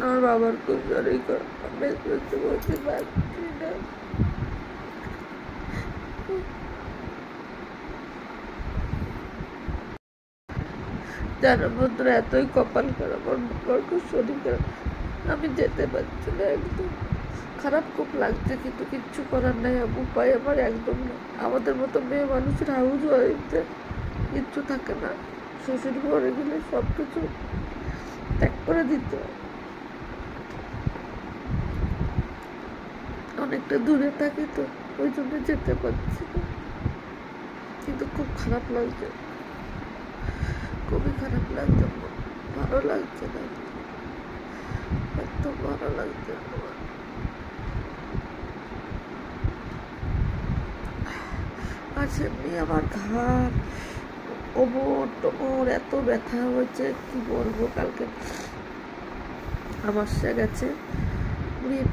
আমার বাবার খুব শরীর খারাপ, আমি বুঝতে বলতে পারছি না। জানো বন্ধুরা, এতই কপাল খারাপ, আমার বাবার খুব শরীর খারাপ, আমি যেতে পারছি না। একদম খারাপ খুব লাগছে, কিন্তু কিচ্ছু করার নাই, উপায় আমার একদম না। আমাদের মতো মেয়ে মানুষের হাউস ওয়াইফদের কিচ্ছু থাকে না, শ্বশুর ঘরে গেলে সব কিছু ত্যাগ করে দিতে হয়। অনেকটা দূরে থাকি তো, ওই জন্য যেতে পারছি না, কিন্তু খুব খারাপ লাগছে, খুবই খারাপ লাগছে, ভালো লাগছে না, একদম ভালো লাগছে না। আর সেমনি আমার ঘাড়, কোমর টোমর এত ব্যথা হয়েছে, কি বলবো। কালকে আমাশা গেছে,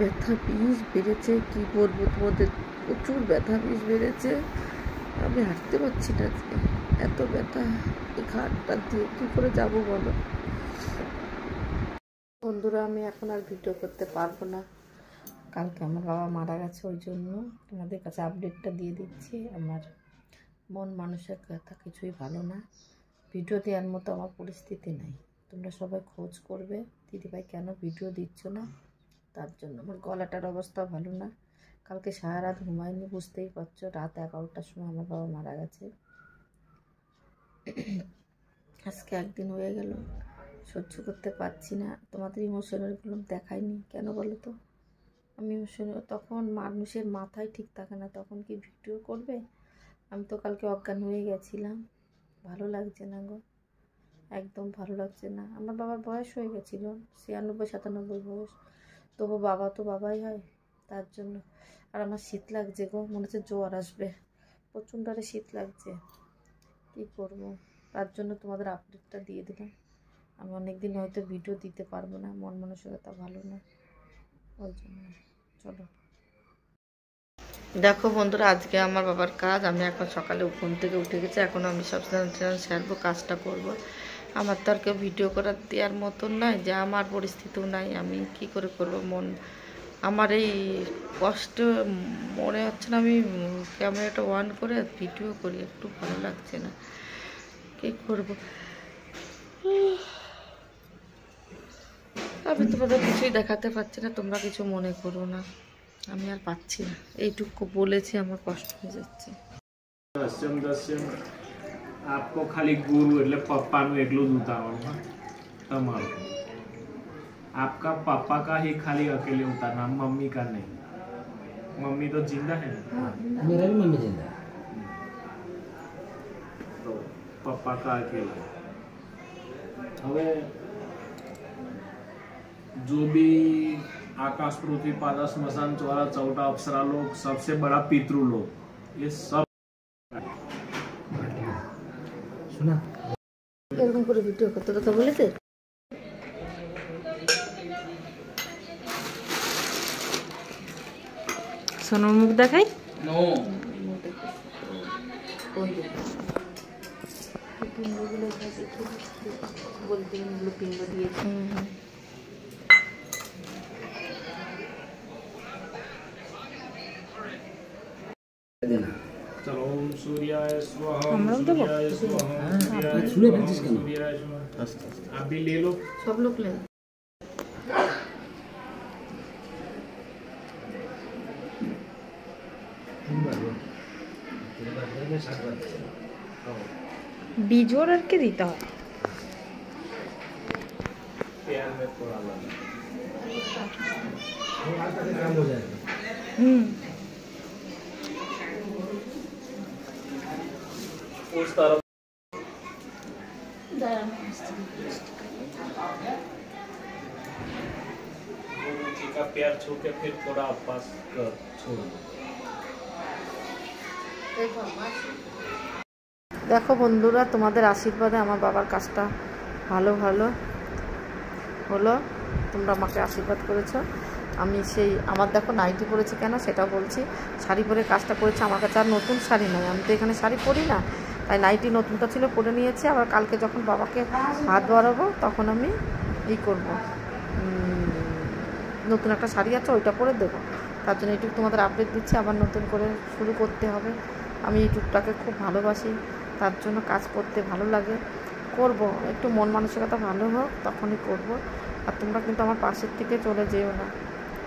ব্যথা বিষ বেড়েছে, কি বলবো তোমাদের, প্রচুর ব্যথা বিষ বেড়েছে, আমি হাঁটতে পারছি না, এত ব্যথা। এই ঘাটটা দিয়ে কি করে যাবো বলো বন্ধুরা। আমি এখন আর ভিডিও করতে পারবো না, কালকে আমার বাবা মারা গেছে, ওই জন্য তোমাদের কাছে আপডেটটা দিয়ে দিচ্ছি। আমার মন মানুষের কথা কিছুই ভালো না, ভিডিও দেওয়ার মতো আমার পরিস্থিতি নাই। তোমরা সবাই খোঁজ করবে দিদিভাই কেন ভিডিও দিচ্ছ না, তার জন্য। আমার গলাটার অবস্থা ভালো না, কালকে সারা রাত ঘুমাইনি, বুঝতেই পারছো। রাত 11টার সময় আমার বাবা মারা গেছে, আজকে একদিন হয়ে গেল, সহ্য করতে পারছি না। তোমাদের ইমোশনালগুলো দেখাইনি কেন বলো তো, আমি ইমোশনাল, তখন মানুষের মাথায় ঠিক থাকে না, তখন কি ভিডিও করবে। আমি তো কালকে অজ্ঞান হয়ে গেছিলাম, ভালো লাগছে না গো, একদম ভালো লাগছে না। আমার বাবার বয়স হয়ে গেছিলো 96-97 বয়স, তবু বাবা তো বাবাই হয়, তার জন্য। আর আমার শীত লাগছে গো, মনে হচ্ছে জ্বর আসবে, প্রচণ্ড আরে শীত লাগছে, কী করবো। তার জন্য তোমাদের আপডেটটা দিয়ে দিলাম। আমি অনেকদিন হয়তো ভিডিও দিতে পারবো না, মন মানসিকতা ভালো না, ওই জন্য। চলো দেখো বন্ধুরা, আজকে আমার বাবার কাজ, আমি এখন সকালে ঘুম থেকে উঠে গেছি, এখন আমি সব সারবো, কাজটা করব। আমার তো আর কেউ ভিডিও করার দেওয়ার মতন নাই, যে আমার পরিস্থিতিও নাই, আমি কি করে করব। মন আমার এই কষ্ট মনে হচ্ছে না, আমি ক্যামেরাটা অন করে ভিডিও করি, একটু ভালো লাগছে না, কী করব। আমি তোমাদের কিছুই দেখাতে পারছি না, তোমরা কিছু মনে করো না, আমি আর পাচ্ছি না, এইটুকু বলেছি, আমার কষ্ট হয়ে যাচ্ছে। आपको खाली गुरु એટલે પપ્પાનું એકલું જ ઉતારવાનું તમારું, आपका पापा का ही खाली अकेले उतारना, मम्मी का नहीं। मम्मी तो जिंदा है ना? मेरा भी मम्मी जिंदा है, तो पापा का अकेला। હવે जो भी आकाश पृथ्वी पाताल स्मशान चौरा चौटा अप्सरा लोग, सबसे बड़ा पितृ लोग, ये सब শোনা এরকম করে ভিডিও করতে কথা বলেছে। সোনার মুখ দেখাই, পিণ্ডগুলো বলতে পিণ্ড দিয়েছে। चलो ओम सूर्याय स्वाहा, हम लोग देबो? सूर्याय स्वाहा, आप छुले फैंसिस का सूर्याय स्वाहा। आप भी ले लो, सब लोग ले। बीजोर আর কি দিতে হয়, प्यार में थोड़ा लगा। काम हो जाएगा। उस तरफ गुरु जी का पैर छू के फिर थोड़ा पास कर छोड़। দেখো বন্ধুরা, তোমাদের আশীর্বাদে আমার বাবার কাজটা ভালো ভালো হলো, তোমরা আমাকে আশীর্বাদ করেছো। আমি সেই আমার দেখো নাইটি পরেছি কেন সেটাও বলছি, শাড়ি পরে কাজটা করেছি। আমার কাছে আর নতুন শাড়ি নয়, আমি তো এখানে শাড়ি পরি না, তাই নাইটি নতুনটা ছিল পরে নিয়েছি। আবার কালকে যখন বাবাকে হাত বাড়াবো তখন আমি করব, নতুন একটা শাড়ি আছে, ওইটা পরে দেবো। তার জন্য ইউটিউব তোমাদের আপডেট দিচ্ছি, আবার নতুন করে শুরু করতে হবে। আমি ইউটিউবটাকে খুব ভালোবাসি, তার জন্য কাজ করতে ভালো লাগে, করব। একটু মন মানসিকতা ভালো হোক তখনই করব। আর তোমরা কিন্তু আমার পাশের থেকে চলে যেও না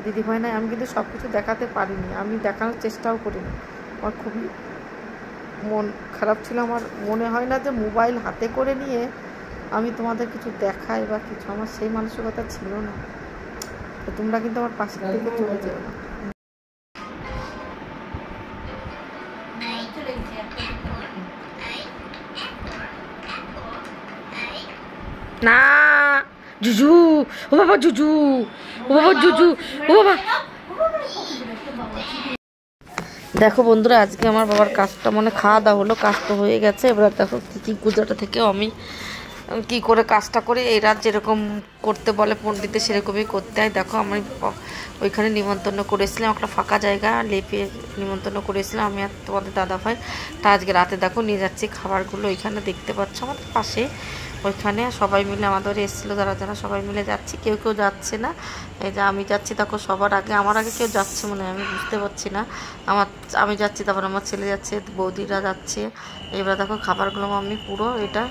দিদিভাই। নাই আমি কিন্তু সব কিছু দেখাতে পারিনি, আমি দেখানোর চেষ্টাও করিনি। আমার খুবই মন খারাপ ছিল। আমার মনে হয় না যে মোবাইল হাতে করে নিয়ে আমি তোমাদের কিছু দেখাই বা কিছু, আমার সেই মানসিকতা ছিল না। তো তোমরা কিন্তু আমার পাশের থেকে চলে যেও না। না জুজু, ও বাবা জুজু, ও বাবা জুজু, ও বাবা। দেখো বন্ধুরা, আজকে আমার বাবার কাজটা মানে খাওয়া দাওয়া হলো, কাজ তো হয়ে গেছে। এবার দেখো কী গুজরাটা থেকেও আমি কি করে কাজটা করি। এই রাত যেরকম করতে বলে পণ্ডিতে সেরকমই করতে হয়। দেখো আমি ওইখানে নিমন্ত্রণ করেছিলাম, একটা ফাঁকা জায়গা লেপে নিমন্ত্রণ করেছিলাম আমি আর তোমাদের দাদাভাই। তা আজকে রাতে দেখো নিয়ে যাচ্ছি খাবারগুলো। ওইখানে দেখতে পাচ্ছ আমাদের পাশে, ওইখানে সবাই মিলে আমাদের এসেছিলো যারা যারা, সবাই মিলে যাচ্ছি। কেউ কেউ যাচ্ছে না, এই যে আমি যাচ্ছি। দেখো সবার আগে, আমার আগে কেউ যাচ্ছে মনে হয়, আমি বুঝতে পারছি না। আমি যাচ্ছি, তারপর আমার ছেলে যাচ্ছে, বৌদিরা যাচ্ছে। এবার দেখো খাবারগুলো আমি পুরো এটা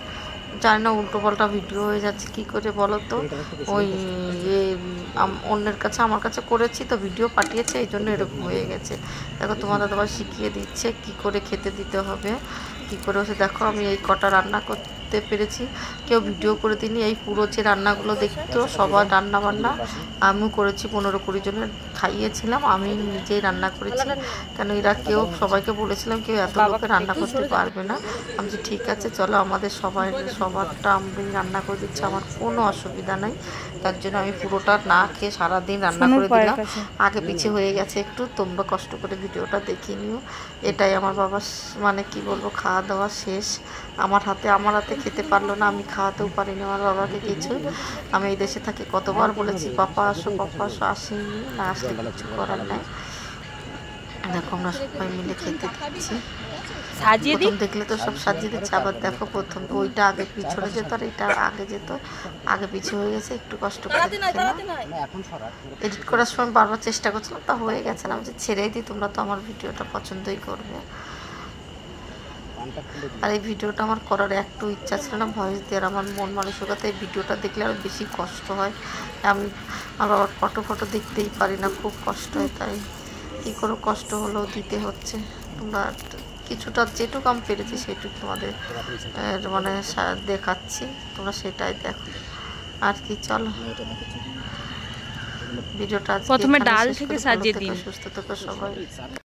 জানি না, উল্টো পাল্টা ভিডিও হয়ে যাচ্ছে কি করে বলো তো। ওই অন্যের কাছে আমার কাছে করেছি তো ভিডিও পাঠিয়েছে, এই জন্য এরকম হয়ে গেছে। দেখো তোমাদের আবার শিখিয়ে দিচ্ছে কি করে খেতে দিতে হবে, কি করে হচ্ছে। দেখো আমি এই কটা রান্না করতে পেরেছি, কেউ ভিডিও করে দিইনি। এই পুরো যে রান্নাগুলো দেখতো সবার রান্না বান্না আমিও করেছি, 15-20 জনের খাইয়েছিলাম, আমি নিজেই রান্না করেছি। কেন এরা কেউ, সবাইকে বলেছিলাম কেউ এত লোকে রান্না করতে পারবে না। আমি যে ঠিক আছে চলো, আমাদের সবারটা আমি রান্না করে দিচ্ছি, আমার কোনো অসুবিধা নাই। তার জন্য আমি পুরোটা না খেয়ে সারাদিন রান্না করে দিলাম। আগে পিছে হয়ে গেছে একটু, তোমরা কষ্ট করে ভিডিওটা দেখে নিও। এটাই আমার বাবার মানে কি বলবো, খাওয়া দাওয়া শেষ। আমার হাতে খেতে পারলো না, আমি খাওয়াতেও পারিনি আমার বাবাকে কিছু। আমি এই দেশে থাকি, কতবার বলেছি পাপা আসো, আসেনি, না আসলে কিছু করার নাই। দেখো আমরা সবাই মিলে খেতে দিচ্ছি। প্রথম দেখলে তো সব সাজিয়ে দিচ্ছে, আবার দেখো প্রথম ওইটা আগে পিছনে যেত আর এটা আগে যেত, আগে পিছিয়ে হয়ে গেছে। একটু কষ্ট করে এডিট করার সময় বারবার চেষ্টা করছিলাম, তা হয়ে গেছে না, আমি যে ছেড়েই দিই। তোমরা তো আমার ভিডিওটা পছন্দই করবে। আর এই ভিডিওটা আমার করার একটু ইচ্ছা ছিল না ভয়েস দেওয়ার, আমার মন মানসিকতা এই ভিডিওটা দেখলে আরও বেশি কষ্ট হয়। আমি আবার ফটো দেখতেই পারি না, খুব কষ্ট হয়। তাই কী করে কষ্ট হলেও দিতে হচ্ছে। তোমরা কিছুটা যেটুকু আমি পেরেছি সেটুকু তোমাদের মানে দেখাচ্ছি, তোমরা সেটাই দেখো। আর কি, চলো ভিডিওটা প্রথমে ডাল থেকে সাজিয়ে দিন। সুস্থ থেকো সবাই।